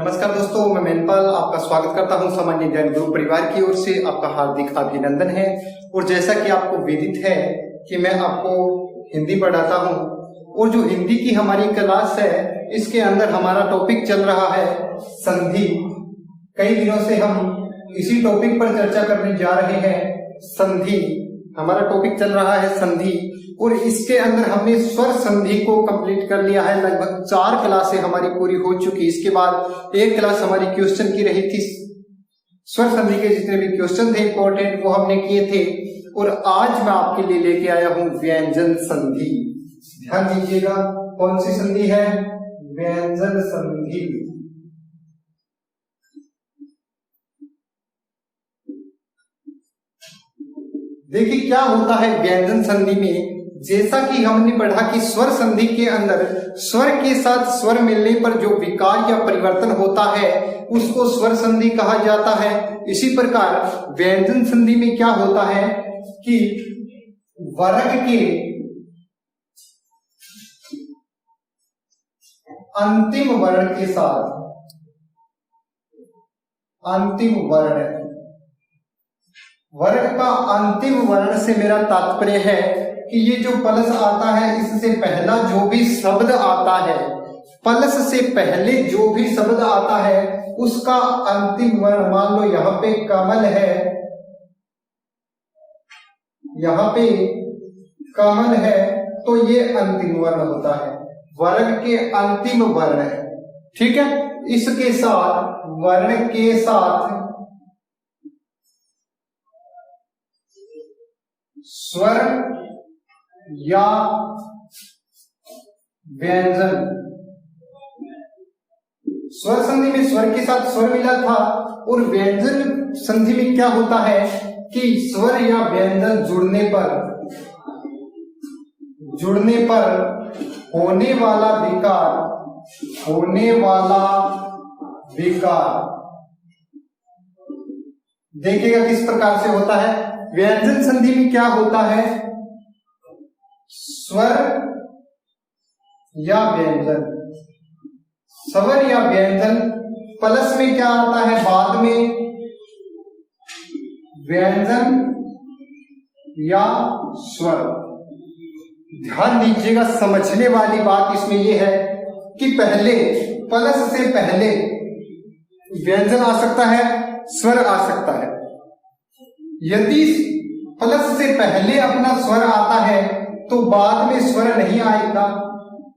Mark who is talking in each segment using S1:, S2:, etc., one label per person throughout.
S1: नमस्कार दोस्तों, मैं मेनपाल आपका स्वागत करता हूं सामान्य ज्ञान गुरु परिवार की ओर से। आपका हार्दिक अभिनंदन है। और जैसा कि आपको विदित है कि मैं आपको हिंदी पढ़ाता हूं और जो हिंदी की हमारी क्लास है इसके अंदर हमारा टॉपिक चल रहा है संधि। कई दिनों से हम इसी टॉपिक पर चर्चा करने जा रहे हैं। संधि हमारा टॉपिक चल रहा है संधि, और इसके अंदर हमने स्वर संधि को कंप्लीट कर लिया है। लगभग 4 क्लासें हमारी पूरी हो चुकी। इसके बाद एक क्लास हमारी क्वेश्चन की रही थी। स्वर संधि के जितने भी क्वेश्चन थे इंपॉर्टेंट वो हमने किए थे। और आज मैं आपके लिए लेके आया हूं व्यंजन संधि। ध्यान दीजिएगा, कौन सी संधि है? व्यंजन संधि। देखिए क्या होता है व्यंजन संधि में। जैसा कि हमने पढ़ा कि स्वर संधि के अंदर स्वर के साथ स्वर मिलने पर जो विकार या परिवर्तन होता है उसको स्वर संधि कहा जाता है। इसी प्रकार व्यंजन संधि में क्या होता है कि वर्ग के अंतिम वर्ण के साथ वर्ग का अंतिम वर्ण से मेरा तात्पर्य है कि ये जो प्लस आता है इससे पहला जो भी शब्द आता है, प्लस से पहले जो भी शब्द आता है उसका अंतिम वर्ण, मान लो यहां पे कमल है, यहां पे कमल है, तो ये अंतिम वर्ण होता है, वर्ग के अंतिम वर्ण है। ठीक है, इसके साथ वर्ण के साथ स्वर या व्यंजन। स्वर संधि में स्वर के साथ स्वर मिला था, और व्यंजन संधि में क्या होता है कि स्वर या व्यंजन जुड़ने पर होने वाला विकार देखिएगा किस प्रकार से होता है। व्यंजन संधि में क्या होता है? स्वर या व्यंजन, स्वर या व्यंजन, प्लस में क्या आता है बाद में? व्यंजन या स्वर। ध्यान दीजिएगा, समझने वाली बात इसमें यह है कि पहले प्लस से पहले व्यंजन आ सकता है, स्वर आ सकता है। यदि प्लस से पहले अपना स्वर आता है तो बाद में स्वर नहीं आएगा,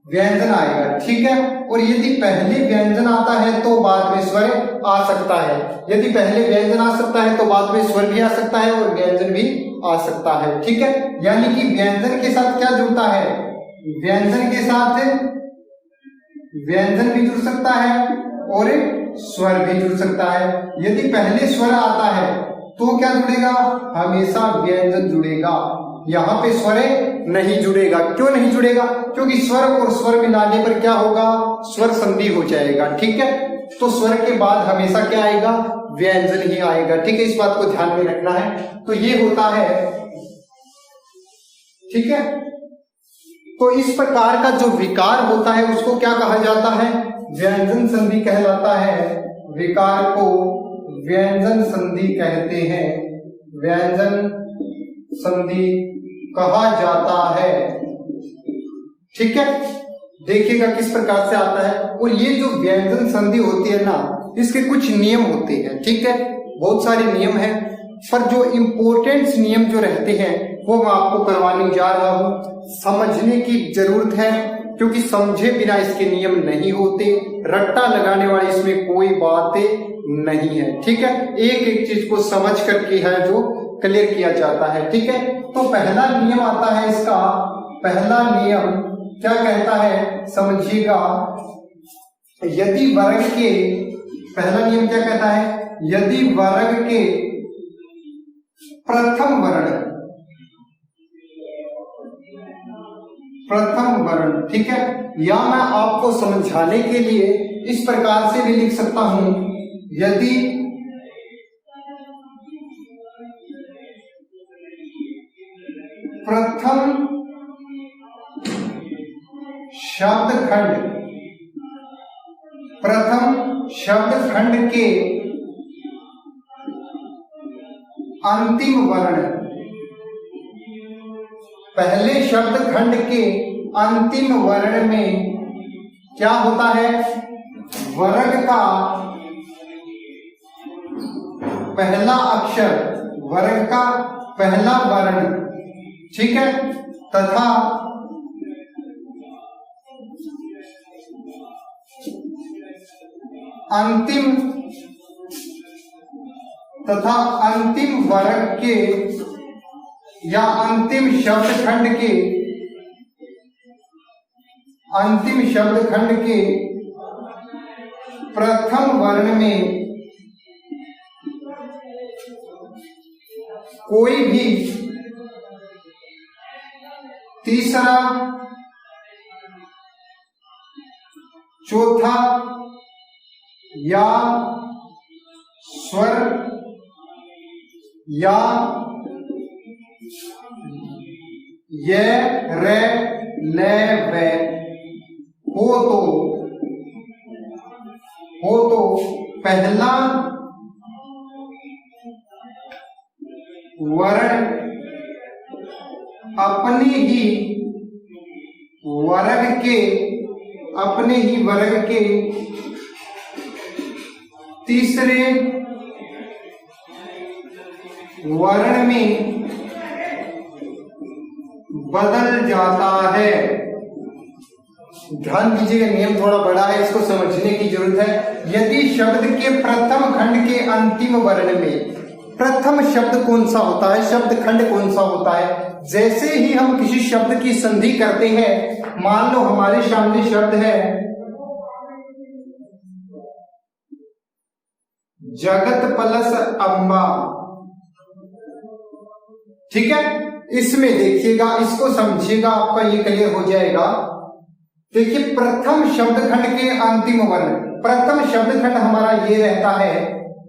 S1: व्यंजन आएगा। ठीक है, और यदि पहले व्यंजन आता है तो बाद में स्वर आ सकता है। यदि पहले व्यंजन आ सकता है तो बाद में स्वर भी आ सकता है और व्यंजन भी आ सकता है। ठीक है, यानी कि व्यंजन के साथ क्या जुड़ता है? व्यंजन के साथ व्यंजन भी जुड़ सकता है और स्वर भी जुड़ सकता है। यदि पहले स्वर आता है तो क्या जुड़ेगा? हमेशा व्यंजन जुड़ेगा, यहां पे स्वर नहीं जुड़ेगा। क्यों नहीं जुड़ेगा? क्योंकि स्वर और स्वर मिलाने पर क्या होगा? स्वर संधि हो जाएगा। ठीक है, तो स्वर के बाद हमेशा क्या आएगा? व्यंजन ही आएगा। ठीक है, इस बात को ध्यान में रखना है। तो ये होता है। ठीक है, तो इस प्रकार का जो विकार होता है उसको क्या कहा जाता है? व्यंजन संधि कहलाता है। विकार को व्यंजन संधि कहते हैं, व्यंजन संधि कहा जाता है। ठीक है, देखिएगा किस प्रकार से आता है। और ये जो व्यंजन संधि होती है ना, इसके कुछ नियम होते हैं। ठीक है, बहुत सारे नियम हैं, पर जो इंपॉर्टेंट नियम जो रहते हैं वो मैं आपको करवाने जा रहा हूं। समझने की जरूरत है, क्योंकि समझे बिना इसके नियम नहीं होते। रट्टा लगाने वाली इसमें कोई बात नहीं है। ठीक है, एक एक चीज को समझ करके है जो क्लियर किया जाता है। ठीक है, तो पहला नियम आता है इसका। पहला नियम क्या कहता है समझिएगा। यदि वर्ग के, पहला नियम क्या कहता है? यदि वर्ग के प्रथम वर्ण, ठीक है, या मैं आपको समझाने के लिए इस प्रकार से भी लिख सकता हूं। यदि प्रथम शब्द खंड, प्रथम शब्दखंड के अंतिम वर्ण, पहले शब्दखंड के अंतिम वर्ण में क्या होता है, वर्ग का पहला अक्षर, वर्ग का पहला वर्ण, ठीक है, तथा अंतिम वर्ग के या अंतिम शब्दखंड के प्रथम वर्ण में कोई भी तीसरा, चौथा या स्वर या ये रे ले वे हो तो पहला वर्ण अपने ही वर्ग के तीसरे वर्ण में बदल जाता है। ध्यान दीजिएगा, नियम थोड़ा बड़ा है, इसको समझने की जरूरत है। यदि शब्द के प्रथम खंड के अंतिम वर्ण में, प्रथम शब्द कौन सा होता है, शब्द खंड कौन सा होता है, जैसे ही हम किसी शब्द की संधि करते हैं, मान लो हमारे सामने शब्द है जगत प्लस अम्बा, ठीक है, इसमें देखिएगा, इसको समझिएगा, आपका ये क्लियर हो जाएगा। देखिए, प्रथम शब्दखंड के अंतिम वर्ण, प्रथम शब्दखंड हमारा ये रहता है,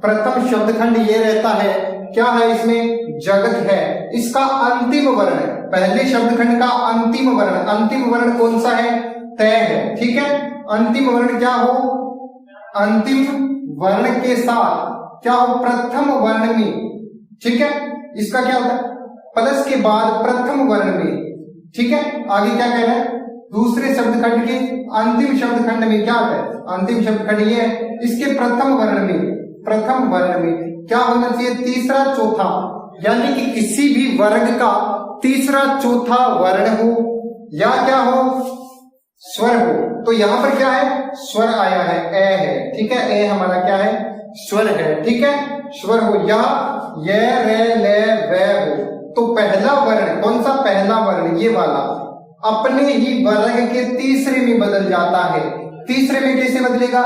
S1: प्रथम शब्दखंड ये रहता है, क्या है इसमें, जगत है, इसका अंतिम वर्ण, पहले शब्दखंड का अंतिम वर्ण कौन सा है, तय है, ठीक है। अंतिम वर्ण क्या हो, अंतिम वर्ण के साथ क्या हो, प्रथम वर्ण में, ठीक है, इसका क्या होता है, प्लस के बाद प्रथम वर्ण में, ठीक है। आगे क्या कह रहे हैं, दूसरे शब्दखंड के अंतिम शब्दखंड में क्या होता है, अंतिम शब्दखंड ये है, इसके प्रथम वर्ण में क्या होना चाहिए, तीसरा चौथा, यानी कि किसी भी वर्ग का तीसरा चौथा वर्ण हो या क्या हो, स्वर हो। तो यहां पर क्या है, स्वर आया है, ए है, ठीक है, ए हमारा क्या है, स्वर है, ठीक है, स्वर हो, या ये रे ले वे हो। तो पहला वर्ण कौन सा, पहला वर्ण ये वाला अपने ही वर्ग के तीसरे में बदल जाता है। तीसरे में कैसे बदलेगा,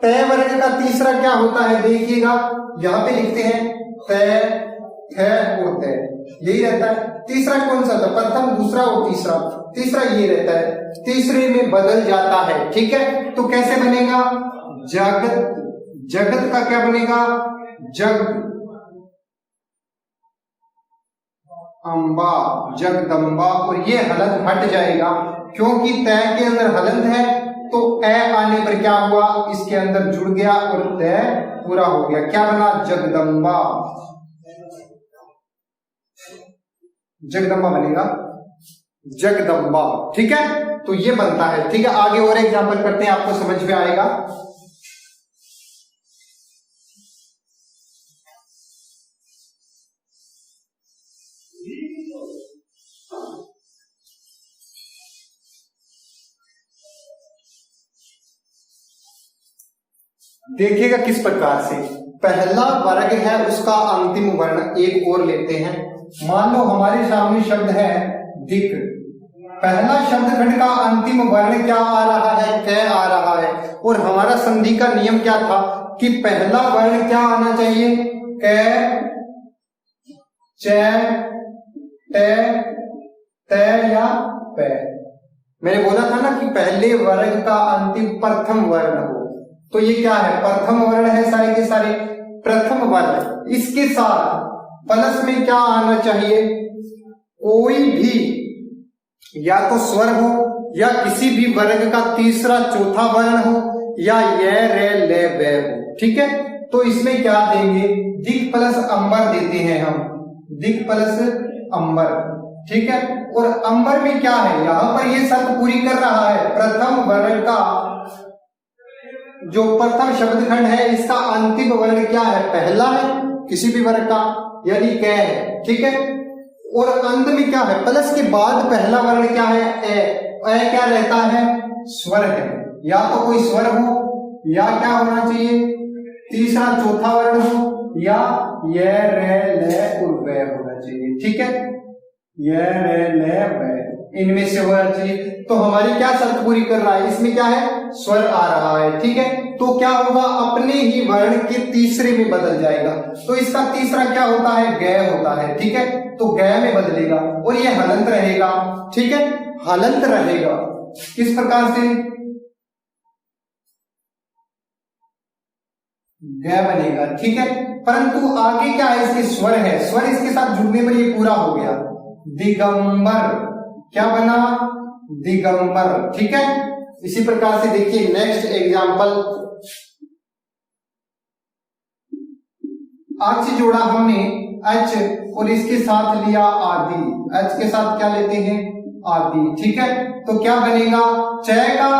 S1: तय वर्ग का तीसरा क्या होता है, देखिएगा यहां पे लिखते हैं तय, थे और तय, यही रहता है। तीसरा कौन सा था, प्रथम, दूसरा और तीसरा ये रहता है, तीसरे में बदल जाता है, ठीक है। तो कैसे बनेगा, जगत का क्या बनेगा, अम्बा, जगदम्बा, और ये हलंत हट जाएगा क्योंकि तय के अंदर हलंत है, तो ए आने पर क्या हुआ, इसके अंदर जुड़ गया और तय पूरा हो गया, क्या बना, जगदम्बा, जगदम्बा बनेगा, जगदम्बा, ठीक है। तो ये बनता है, ठीक है। आगे और एग्जांपल करते हैं, आपको समझ में आएगा। देखिएगा किस प्रकार से, पहला वर्ग है उसका अंतिम वर्ण एक और लेते हैं। मान लो हमारे सामने शब्द है दिक, पहला शब्दखंड का अंतिम वर्ण क्या आ रहा है, क आ रहा है, और हमारा संधि का नियम क्या था कि पहला वर्ण क्या आना चाहिए, क, च, ट, या प। मैंने बोला था ना कि पहले वर्ग का अंतिम प्रथम वर्ण हो, तो ये क्या है, प्रथम वर्ण है, सारे के सारे प्रथम वर्ण। इसके साथ प्लस में क्या आना चाहिए, कोई भी या तो स्वर हो या किसी भी वर्ग का तीसरा चौथा वर्ण हो या ये रे ले वे हो। ठीक है, तो इसमें क्या देंगे, दिक प्लस अंबर देते हैं हम, दिक प्लस अंबर। ठीक है, और अंबर में क्या है, यहां पर ये शर्त पूरी कर रहा है, प्रथम वर्ण का जो प्रथम शब्दखंड है इसका अंतिम वर्ण क्या है, पहला है किसी भी वर्ग का, यानी क है। ठीक है, और अंत में क्या है, प्लस के बाद पहला वर्ण क्या है, ए क्या रहता है, स्वर है, या तो कोई स्वर हो या क्या होना चाहिए, तीसरा चौथा वर्ण हो, या ये रे ले और वे होना चाहिए। ठीक है, ये रे ले वे इनमें से होना चाहिए। तो हमारी क्या शर्त पूरी कर रहा है, इसमें क्या है, स्वर आ रहा है। ठीक है, तो क्या होगा, अपने ही वर्ण के तीसरे में बदल जाएगा। तो इसका तीसरा क्या होता है, ग होता है। ठीक है, तो ग में बदलेगा और ये हलंत रहेगा। ठीक है, हलंत रहेगा किस प्रकार से, ग बनेगा। ठीक है, परंतु आगे क्या है, इसके स्वर है, स्वर इसके साथ जुड़ने पर ये पूरा हो गया, दिगंबर, क्या बना, दिगंबर। ठीक है, इसी प्रकार से देखिए नेक्स्ट एग्जांपल, अच जोड़ा हमने, अच और इसके साथ लिया आदि, अच के साथ क्या लेते हैं, आदि। ठीक है, तो क्या बनेगा, च का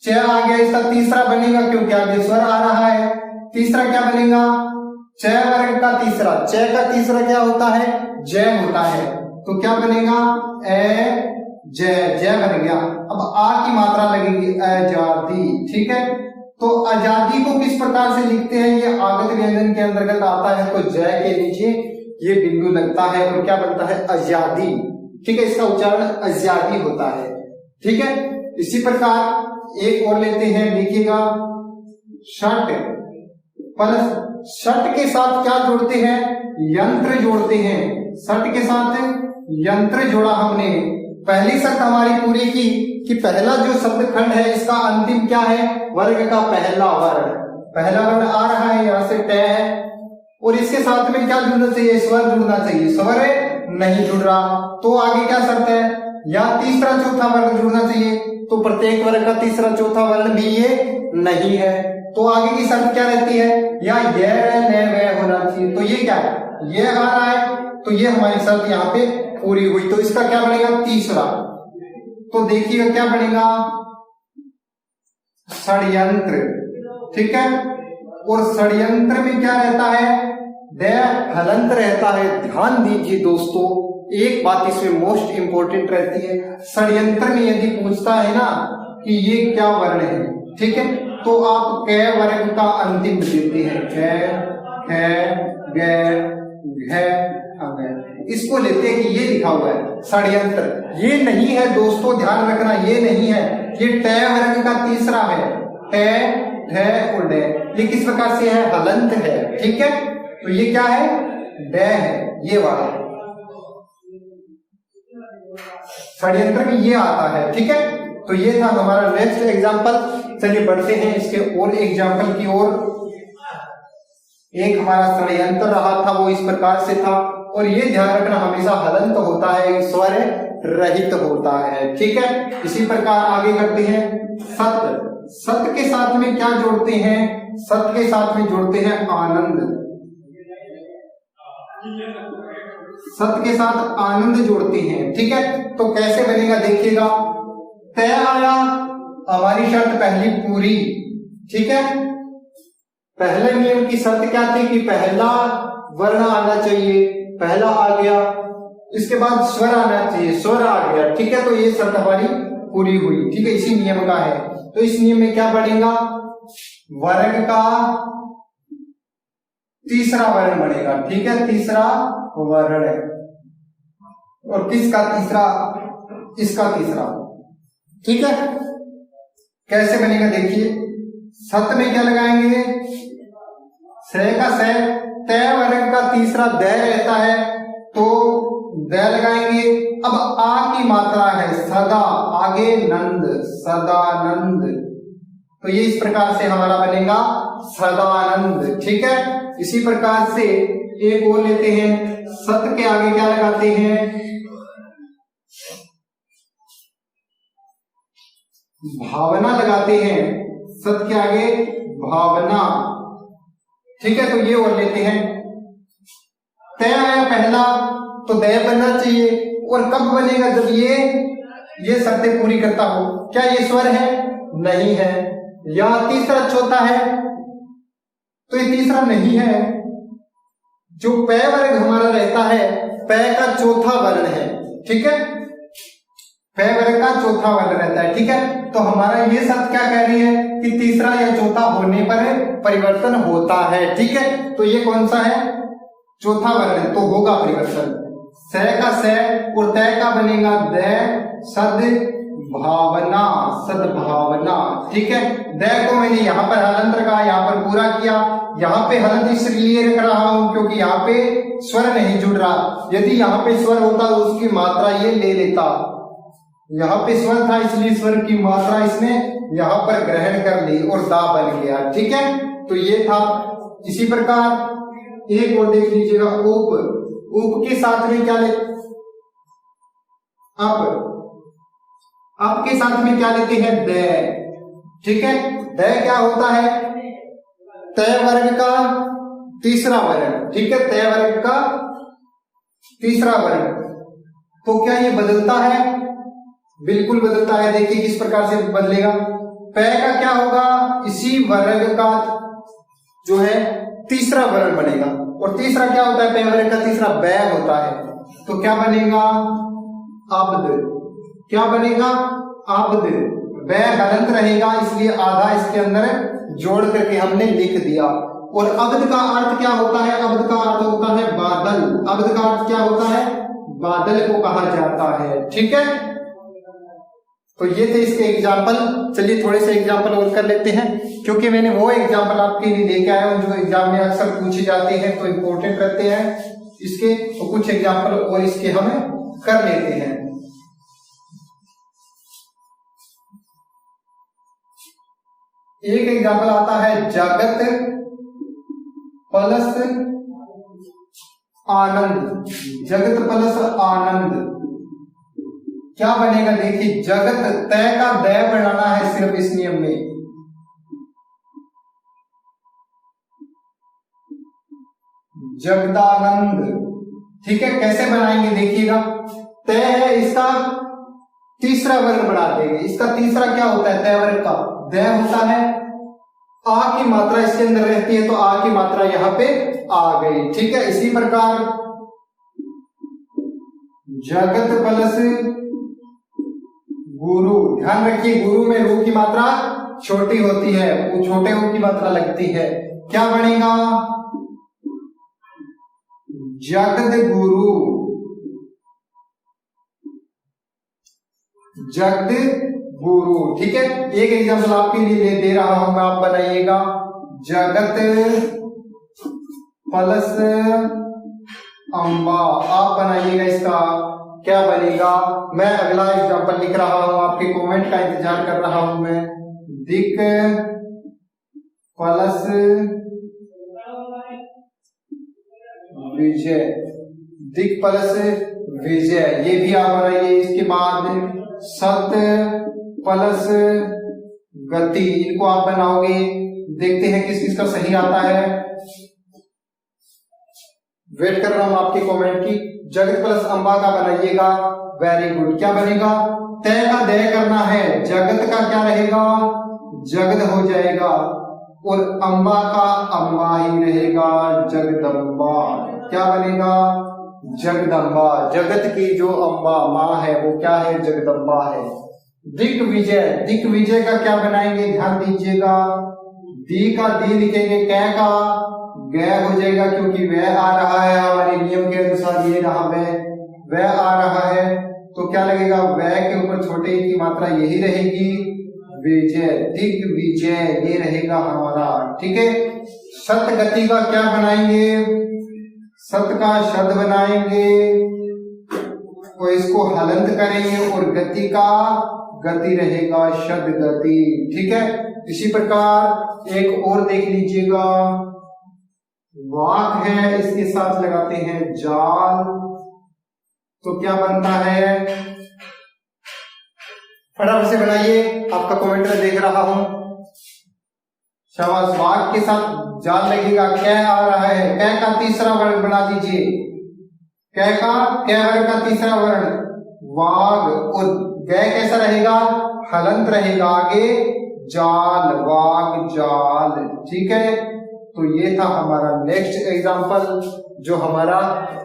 S1: च आ गया, इसका तीसरा बनेगा क्योंकि आगे स्वर आ रहा है। तीसरा क्या बनेगा, च वर्ग का तीसरा, च का तीसरा क्या होता है, जय होता है, तो क्या बनेगा, ए जय, जय बन गया। अब आ की मात्रा लगेगी, आजादी। ठीक है, तो आजादी को किस प्रकार से लिखते हैं, ये आगत व्यंजन के अंतर्गत आता है, तो जय के नीचे ये बिंदु लगता है और क्या बनता है, आजादी। ठीक है, इसका उच्चारण आजादी होता है। ठीक है, इसी प्रकार एक और लेते हैं, देखिएगा षट प्लस, षट के साथ क्या जोड़ते हैं, यंत्र जोड़ते हैं, षट के साथ यंत्र जोड़ा हमने। पहली शर्त हमारी पूरी की कि पहला जो शब्दखंड है इसका अंतिम क्या है, वर्ग का पहला वर्ण, पहला वर्ण आ रहा है, यहां से ट है, और इसके साथ में क्या जुड़ना चाहिए, स्वर जुड़ना चाहिए, स्वर नहीं जुड़ रहा, तो आगे क्या शर्त है, या तीसरा चौथा वर्ण जुड़ना चाहिए, तो प्रत्येक वर्ग का तीसरा चौथा वर्ण भी ये नहीं है, तो आगे की शर्त क्या रहती है, या ये न वे होना चाहिए, तो ये क्या है, ये आ रहा है, तो ये हमारी शर्त यहाँ पे पूरी हुई। तो इसका क्या बनेगा, तीसरा, तो देखिएगा क्या बनेगा, षड्यंत्र। ठीक है, और षड्यंत्र में क्या रहता है, द हलंत रहता है। ध्यान दीजिए दोस्तों, एक बात इसमें मोस्ट इंपोर्टेंट रहती है, षड्यंत्र में यदि पूछता है ना कि ये क्या वर्ण है, ठीक है, तो आप क वर्ग का अंतिम देते हैं, क, ख, ग, घ, इसको लेते हैं कि ये लिखा हुआ है षड्यंत्र, ये नहीं है दोस्तों, ध्यान रखना, ये नहीं है, ये ट वर्ग का तीसरा है, ट, ढ और ड, ये किस प्रकार से है, हलंत है। ठीक है, तो ये क्या है, ड है, ये वाला षड्यंत्र में ये आता है। ठीक है, तो ये था हमारा नेक्स्ट एग्जाम्पल। चलिए बढ़ते हैं इसके और एग्जाम्पल की ओर। एक हमारा षड्यंत्र रहा था वो इस प्रकार से था, और ये ध्यान रखना हमेशा हलंत होता है, स्वर रहित होता है। ठीक है, इसी प्रकार आगे करते हैं, सत, सत के साथ में क्या जोड़ते हैं, सत के साथ में जोड़ते हैं आनंद, सत के साथ आनंद जोड़ते हैं। ठीक है, तो कैसे बनेगा देखिएगा, तय आया, हमारी शर्त पहली पूरी। ठीक है, पहले नियम की शर्त क्या थी कि पहला वर्ण आना चाहिए, पहला आ गया, इसके बाद स्वर आना चाहिए, स्वर आ गया। ठीक है, तो ये शर्त हमारी पूरी हुई। ठीक है, इसी नियम का है, तो इस नियम में क्या बनेगा, वर्ग का तीसरा वर्ण बनेगा। ठीक है, तीसरा वर्ण, और किसका तीसरा, इसका तीसरा। ठीक है, कैसे बनेगा देखिए, सत में क्या लगाएंगे, स का स, तय वर्ग का तीसरा द रहता है, तो द लगाएंगे। अब आ की मात्रा है सदा, आगे नंद, सदानंद, तो ये इस प्रकार से हमारा बनेगा सदानंद। ठीक है, इसी प्रकार से एक और लेते हैं, सत के आगे क्या लगाते हैं, भावना लगाते हैं, सत के आगे भावना, ठीक है। तो ये और लेते हैं, तय आया पहला तो दय बनना चाहिए, और कब बनेगा, जब ये शर्तें पूरी करता हो। क्या ये स्वर है? नहीं है। या तीसरा चौथा है, तो ये तीसरा नहीं है। जो पै वर्ग हमारा रहता है, पै का चौथा वर्ण है, ठीक है, पै वर्ग का चौथा वर्ण रहता है, ठीक है। तो हमारा ये शब्द क्या कह रही है कि तीसरा या चौथा होने पर परिवर्तन होता है, ठीक है। तो ये कौन सा है? चौथा वर्ण है, तो होगा परिवर्तन। स का स और तय का बनेगा द, सद्भावना, सद्भावना, ठीक है। द को मैंने यहाँ पर हलंत रखा, यहाँ पर पूरा किया। यहाँ पे हलंत इसलिए रख रहा हूं क्योंकि यहाँ पे स्वर नहीं जुड़ रहा। यदि यहाँ पे स्वर होता तो उसकी मात्रा ये ले लेता। यहाँ पे स्वर था इसलिए स्वर की मात्रा इसने यहाँ पर ग्रहण कर ली और दा बन गया, ठीक है। तो ये था। इसी प्रकार एक और देख लीजिएगा, उप। उप के साथ में क्या ले, अप के साथ में क्या लेते हैं? द, ठीक है। द क्या होता है? तय वर्ग का तीसरा वर्ण, ठीक है, तय वर्ग का तीसरा वर्ण। तो क्या ये बदलता है? बिल्कुल बदलता है। देखिए किस प्रकार से बदलेगा। पै का क्या होगा? इसी वर्ग का जो है तीसरा वर्ण बनेगा, और तीसरा क्या होता है? पै वर्ग का तीसरा बै होता है। तो क्या बनेगा? अब्द। क्या बनेगा? अब्द। बै हलंत रहेगा इसलिए आधा इसके अंदर जोड़ करके हमने लिख दिया। और अब्द का अर्थ क्या होता है? अब्द का अर्थ होता है बादल। अब्द का अर्थ क्या होता है? बादल को कहा जाता है, ठीक है। तो ये थे इसके एग्जाम्पल। चलिए थोड़े से एग्जाम्पल और कर लेते हैं, क्योंकि मैंने वो एग्जाम्पल आपके लिए लेके आया हूं जो एग्जाम में अक्सर पूछे जाते हैं, तो इम्पोर्टेंट रहते हैं इसके। तो कुछ एग्जाम्पल और इसके हम कर लेते हैं। एक एग्जाम्पल आता है, जगत प्लस आनंद। जगत प्लस आनंद क्या बनेगा? देखिए, जगत तय का दय बनाना है सिर्फ इस नियम में। जगदानंद, ठीक है। कैसे बनाएंगे देखिएगा। तय है, इसका तीसरा वर्ण बना देंगे। इसका तीसरा क्या होता है? तय वर्ग का दय होता है। आ की मात्रा इसके अंदर रहती है, तो आ की मात्रा यहां पे आ गई, ठीक है। इसी प्रकार जगत प्लस गुरु। ध्यान रखिए, गुरु में रू की मात्रा छोटी होती है, वो छोटे ऊ की मात्रा लगती है। क्या बनेगा? जगद गुरु। जगद गुरु, ठीक है। एक एग्जाम्पल आपके लिए दे रहा हूं मैं, आप बनाइएगा। जगत प्लस अम्बा। आप बनाइएगा, इसका क्या बनेगा? मैं अगला एग्जाम्पल लिख रहा हूं, आपके कमेंट का इंतजार कर रहा हूं मैं। दिक प्लस विजय। दिक प्लस विजय, ये भी आप बनाइए। इसके बाद सत प्लस गति, इनको आप बनाओगे। देखते हैं किस किस का सही आता है। वेट कर रहा हूं आपके कमेंट की। जगत प्लस अम्बा का बनाइएगा, वेरी गुड। क्या बनेगा? तय का दय करना है, जगत का क्या रहेगा? जगद हो जाएगा, और अम्बा का अम्बा ही रहेगा, जगदम्बा। क्या बनेगा? जगदम्बा। जगत की जो अम्बा माँ है वो क्या है? जगदम्बा है। दिग्विजय। दिग्विजय का क्या बनाएंगे? ध्यान दीजिएगा। दी का दी लिखेंगे, कै का गै हो जाएगा, क्योंकि वह आ रहा है हमारे नियम के अनुसार। ये रहा वह आ रहा है, तो क्या लगेगा? वह के ऊपर छोटे की मात्रा यही रहेगी, विजय। दिग्विजय ये रहेगा हमारा, ठीक है। सत गति का क्या बनाएंगे? सत का शब्द बनाएंगे और इसको हलंत करेंगे, और गति का गति रहेगा शब्द गति, ठीक है। इसी प्रकार एक और देख लीजिएगा, वाक है, इसके साथ लगाते हैं जाल, तो क्या बनता है? फटाफट से बनाइए, आपका कमेंट में देख रहा हूं। शाबाश, वाग के साथ जाल लगेगा, कै आ रहा है, कै का तीसरा वर्ण बना दीजिए, कै वर्ण का तीसरा वर्ण वाग, और गै कैसा रहेगा, हलंत रहेगा, आगे जाल, वाग जाल। ठीक है, तो ये था हमारा नेक्स्ट एग्जांपल जो हमारा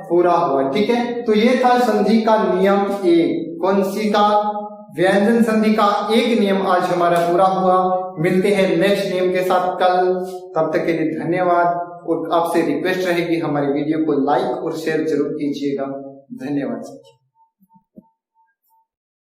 S1: पूरा हुआ। ठीक है, तो ये था संधि का नियम एक। कौन सी का, व्यंजन संधि का एक नियम आज हमारा पूरा हुआ। मिलते हैं नेक्स्ट नियम के साथ कल, तब तक के लिए धन्यवाद। और आपसे रिक्वेस्ट रहेगी हमारे वीडियो को लाइक और शेयर जरूर कीजिएगा। धन्यवाद।